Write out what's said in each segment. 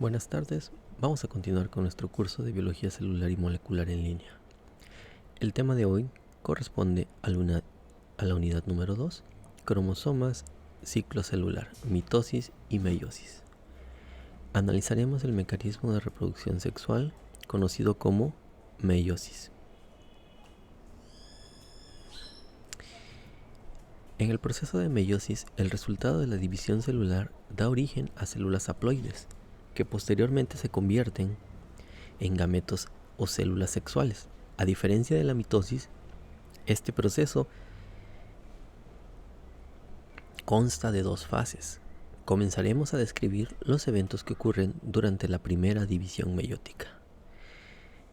Buenas tardes, vamos a continuar con nuestro curso de Biología Celular y Molecular en línea. El tema de hoy corresponde a la unidad número 2, cromosomas, ciclo celular, mitosis y meiosis. Analizaremos el mecanismo de reproducción sexual conocido como meiosis. En el proceso de meiosis, el resultado de la división celular da origen a células haploides, que posteriormente se convierten en gametos o células sexuales. A diferencia de la mitosis, este proceso consta de dos fases. Comenzaremos a describir los eventos que ocurren durante la primera división meiótica.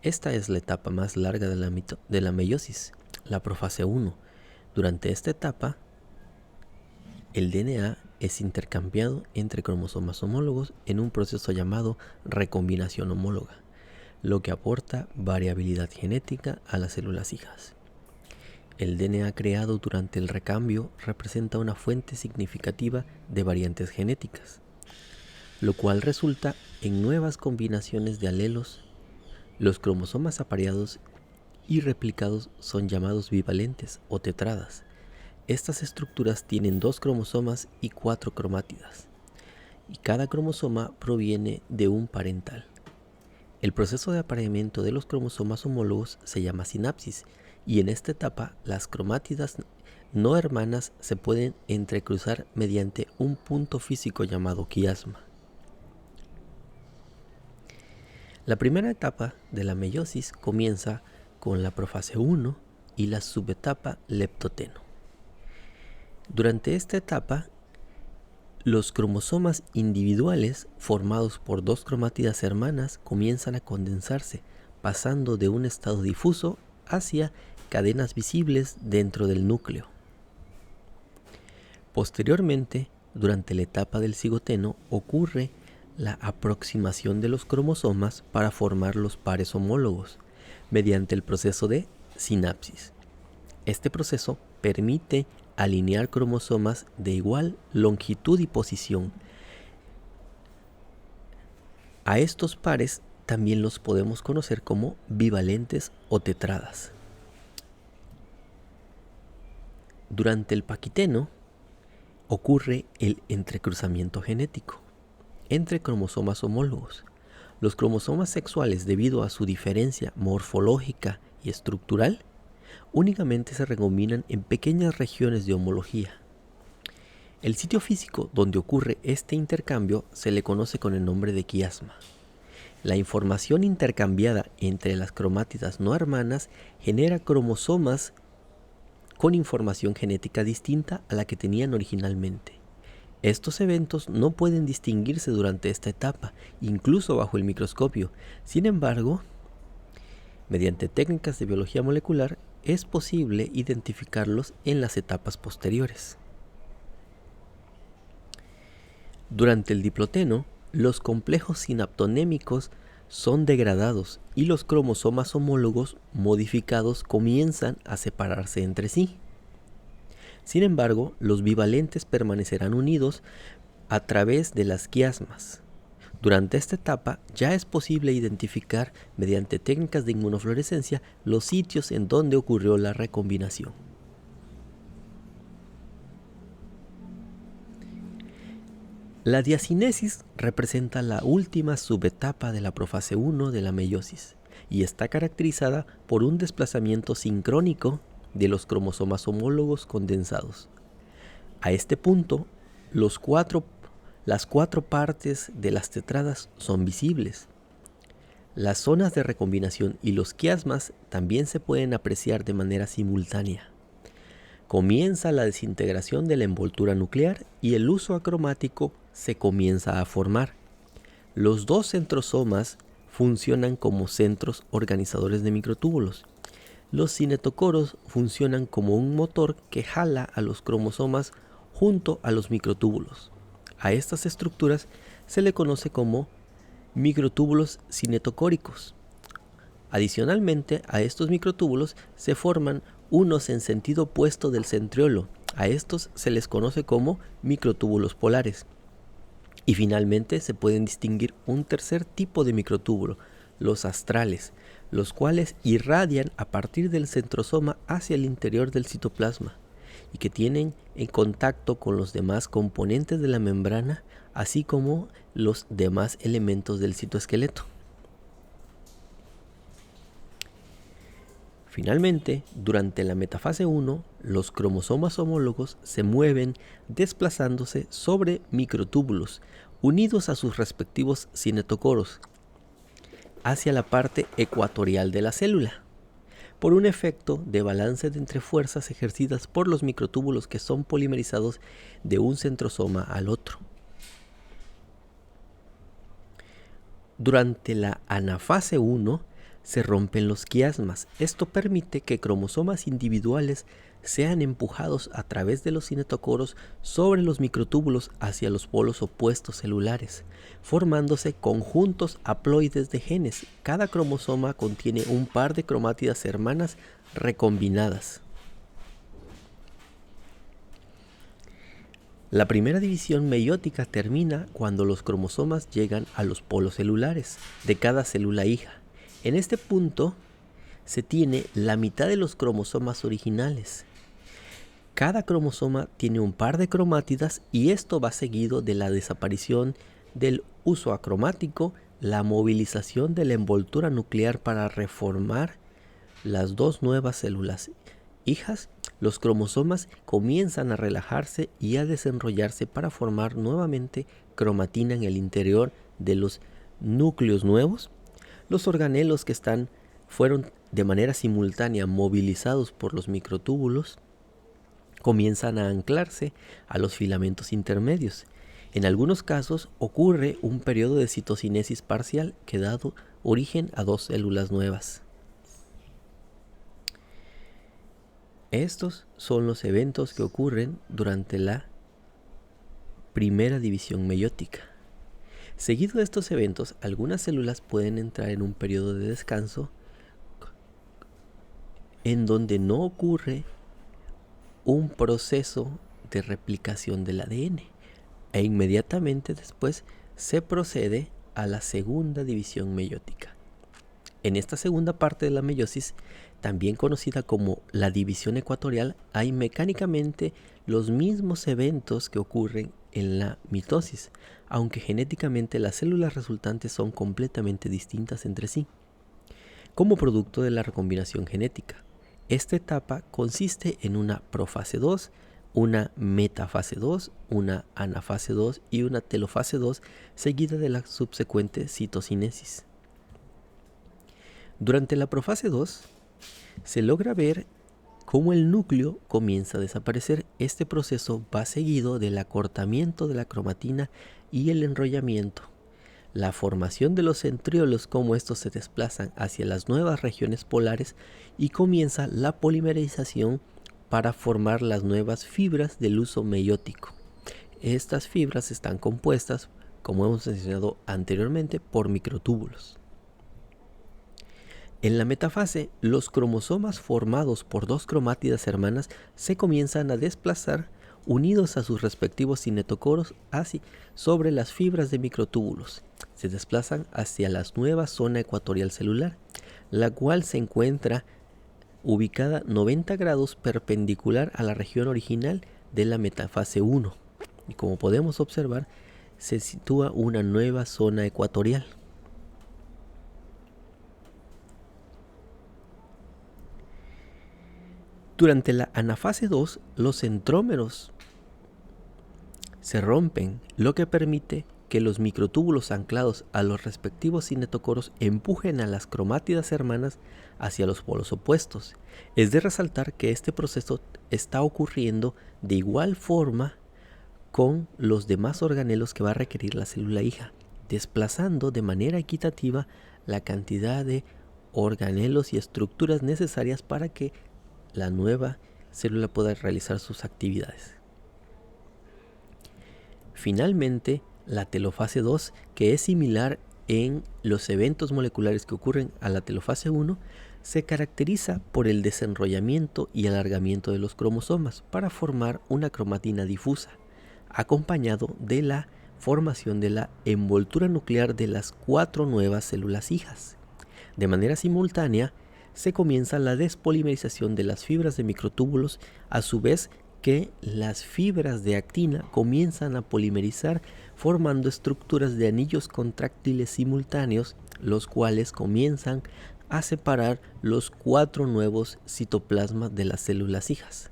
Esta es la etapa más larga de la meiosis, la profase 1. Durante esta etapa, el DNA es intercambiado entre cromosomas homólogos en un proceso llamado recombinación homóloga, lo que aporta variabilidad genética a las células hijas. El DNA creado durante el recambio representa una fuente significativa de variantes genéticas, lo cual resulta en nuevas combinaciones de alelos. Los cromosomas apareados y replicados son llamados bivalentes o tetradas. Estas estructuras tienen 2 cromosomas y 4 cromátidas, y cada cromosoma proviene de un parental. El proceso de apareamiento de los cromosomas homólogos se llama sinapsis, y en esta etapa las cromátidas no hermanas se pueden entrecruzar mediante un punto físico llamado quiasma. La primera etapa de la meiosis comienza con la profase 1 y la subetapa leptoteno. Durante esta etapa, los cromosomas individuales formados por 2 cromátidas hermanas comienzan a condensarse, pasando de un estado difuso hacia cadenas visibles dentro del núcleo. Posteriormente, durante la etapa del cigoteno, ocurre la aproximación de los cromosomas para formar los pares homólogos mediante el proceso de sinapsis. Este proceso permite alinear cromosomas de igual longitud y posición. A estos pares también los podemos conocer como bivalentes o tetradas. Durante el paquiteno ocurre el entrecruzamiento genético entre cromosomas homólogos. Los cromosomas sexuales, debido a su diferencia morfológica y estructural, únicamente se recombinan en pequeñas regiones de homología. El sitio físico donde ocurre este intercambio se le conoce con el nombre de quiasma. La información intercambiada entre las cromátidas no hermanas genera cromosomas con información genética distinta a la que tenían originalmente. Estos eventos no pueden distinguirse durante esta etapa, incluso bajo el microscopio. Sin embargo, mediante técnicas de biología molecular, es posible identificarlos en las etapas posteriores. Durante el diploteno, los complejos sinaptonémicos son degradados y los cromosomas homólogos modificados comienzan a separarse entre sí. Sin embargo, los bivalentes permanecerán unidos a través de las quiasmas. Durante esta etapa ya es posible identificar mediante técnicas de inmunofluorescencia los sitios en donde ocurrió la recombinación. La diacinesis representa la última subetapa de la profase 1 de la meiosis y está caracterizada por un desplazamiento sincrónico de los cromosomas homólogos condensados. A este punto, las cuatro partes de las tetradas son visibles. Las zonas de recombinación y los quiasmas también se pueden apreciar de manera simultánea. Comienza la desintegración de la envoltura nuclear y el uso acromático se comienza a formar. Los 2 centrosomas funcionan como centros organizadores de microtúbulos. Los cinetocoros funcionan como un motor que jala a los cromosomas junto a los microtúbulos. A estas estructuras se le conoce como microtúbulos cinetocóricos. Adicionalmente, a estos microtúbulos se forman unos en sentido opuesto del centriolo. A estos se les conoce como microtúbulos polares. Y finalmente se pueden distinguir un tercer tipo de microtúbulo, los astrales, los cuales irradian a partir del centrosoma hacia el interior del citoplasma y que tienen en contacto con los demás componentes de la membrana, así como los demás elementos del citoesqueleto. Finalmente, durante la metafase 1, los cromosomas homólogos se mueven desplazándose sobre microtúbulos unidos a sus respectivos cinetocoros hacia la parte ecuatorial de la célula, por un efecto de balance entre fuerzas ejercidas por los microtúbulos que son polimerizados de un centrosoma al otro. Durante la anafase 1 se rompen los quiasmas. Esto permite que cromosomas individuales sean empujados a través de los cinetocoros sobre los microtúbulos hacia los polos opuestos celulares, formándose conjuntos haploides de genes. Cada cromosoma contiene un par de cromátidas hermanas recombinadas. La primera división meiótica termina cuando los cromosomas llegan a los polos celulares de cada célula hija. En este punto se tiene la mitad de los cromosomas originales. Cada cromosoma tiene un par de cromátidas y esto va seguido de la desaparición del uso acromático, la movilización de la envoltura nuclear para reformar las dos nuevas células hijas. Los cromosomas comienzan a relajarse y a desenrollarse para formar nuevamente cromatina en el interior de los núcleos nuevos. Los organelos que fueron de manera simultánea movilizados por los microtúbulos comienzan a anclarse a los filamentos intermedios. En algunos casos ocurre un periodo de citocinesis parcial que da origen a dos células nuevas. Estos son los eventos que ocurren durante la primera división meiótica. Seguido de estos eventos, algunas células pueden entrar en un periodo de descanso en donde no ocurre un proceso de replicación del ADN e inmediatamente después se procede a la segunda división meiótica. En esta segunda parte de la meiosis, también conocida como la división ecuatorial, hay mecánicamente los mismos eventos que ocurren en la mitosis, aunque genéticamente las células resultantes son completamente distintas entre sí, como producto de la recombinación genética. Esta etapa consiste en una profase 2, una metafase 2, una anafase 2 y una telofase 2, seguida de la subsecuente citocinesis. Durante la profase 2, se logra ver cómo el núcleo comienza a desaparecer. Este proceso va seguido del acortamiento de la cromatina y el enrollamiento, la formación de los centriolos, cómo estos se desplazan hacia las nuevas regiones polares y comienza la polimerización para formar las nuevas fibras del uso meiótico. Estas fibras están compuestas, como hemos mencionado anteriormente, por microtúbulos. En la metafase, los cromosomas formados por dos cromátidas hermanas se comienzan a desplazar unidos a sus respectivos cinetocoros sobre las fibras de microtúbulos. Se desplazan hacia la nueva zona ecuatorial celular, la cual se encuentra ubicada 90 grados perpendicular a la región original de la metafase 1. Y como podemos observar, se sitúa una nueva zona ecuatorial. Durante la anafase 2, los centrómeros se rompen, lo que permite que los microtúbulos anclados a los respectivos cinetocoros empujen a las cromátidas hermanas hacia los polos opuestos. Es de resaltar que este proceso está ocurriendo de igual forma con los demás organelos que va a requerir la célula hija, desplazando de manera equitativa la cantidad de organelos y estructuras necesarias para que la nueva célula pueda realizar sus actividades. Finalmente, la telofase 2, que es similar en los eventos moleculares que ocurren a la telofase 1, se caracteriza por el desenrollamiento y alargamiento de los cromosomas para formar una cromatina difusa, acompañado de la formación de la envoltura nuclear de las 4 nuevas células hijas. De manera simultánea, se comienza la despolimerización de las fibras de microtúbulos, a su vez que las fibras de actina comienzan a polimerizar formando estructuras de anillos contráctiles simultáneos, los cuales comienzan a separar los 4 nuevos citoplasmas de las células hijas.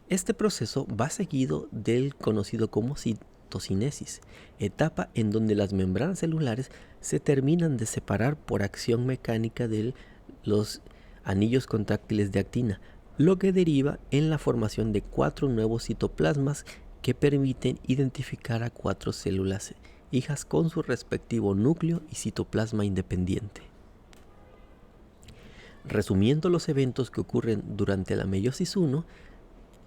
Este proceso va seguido del conocido como citocinesis, etapa en donde las membranas celulares se terminan de separar por acción mecánica de los anillos contráctiles de actina, lo que deriva en la formación de 4 nuevos citoplasmas que permiten identificar a 4 células hijas con su respectivo núcleo y citoplasma independiente. Resumiendo los eventos que ocurren durante la meiosis I,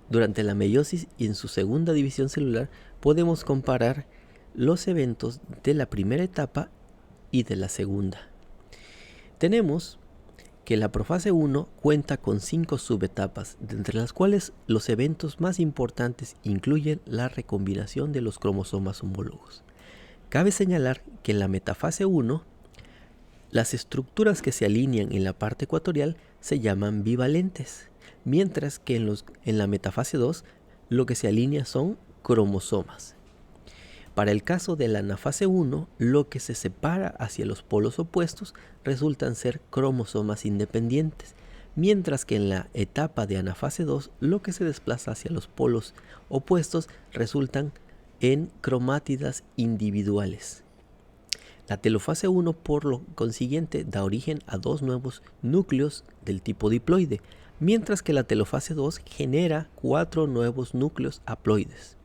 durante la meiosis y en su segunda división celular, podemos comparar los eventos de la primera etapa y de la segunda. Tenemos que la profase 1 cuenta con 5 subetapas, entre las cuales los eventos más importantes incluyen la recombinación de los cromosomas homólogos. Cabe señalar que en la metafase 1, las estructuras que se alinean en la parte ecuatorial se llaman bivalentes, mientras que en la metafase 2 lo que se alinea son cromosomas. Para el caso de la anafase 1, lo que se separa hacia los polos opuestos resultan ser cromosomas independientes, mientras que en la etapa de anafase 2, lo que se desplaza hacia los polos opuestos resultan en cromátidas individuales. La telofase 1, por lo consiguiente, da origen a 2 nuevos núcleos del tipo diploide, mientras que la telofase 2 genera 4 nuevos núcleos haploides.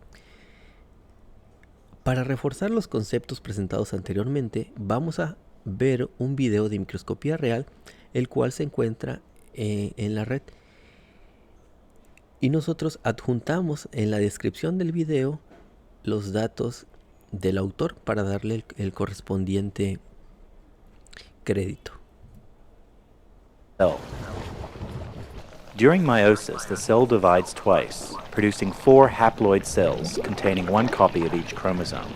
Para reforzar los conceptos presentados anteriormente, vamos a ver un video de microscopía real, el cual se encuentra en la red. Y nosotros adjuntamos en la descripción del video los datos del autor para darle el correspondiente crédito. During meiosis, the cell divides twice, producing 4 haploid cells containing 1 copy of each chromosome.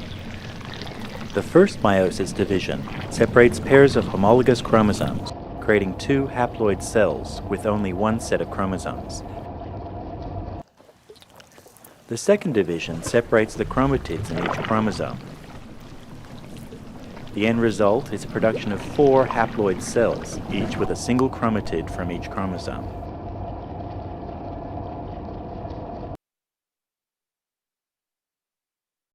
The first meiosis division separates pairs of homologous chromosomes, creating 2 haploid cells with only 1 set of chromosomes. The second division separates the chromatids in each chromosome. The end result is a production of 4 haploid cells, each with a single chromatid from each chromosome.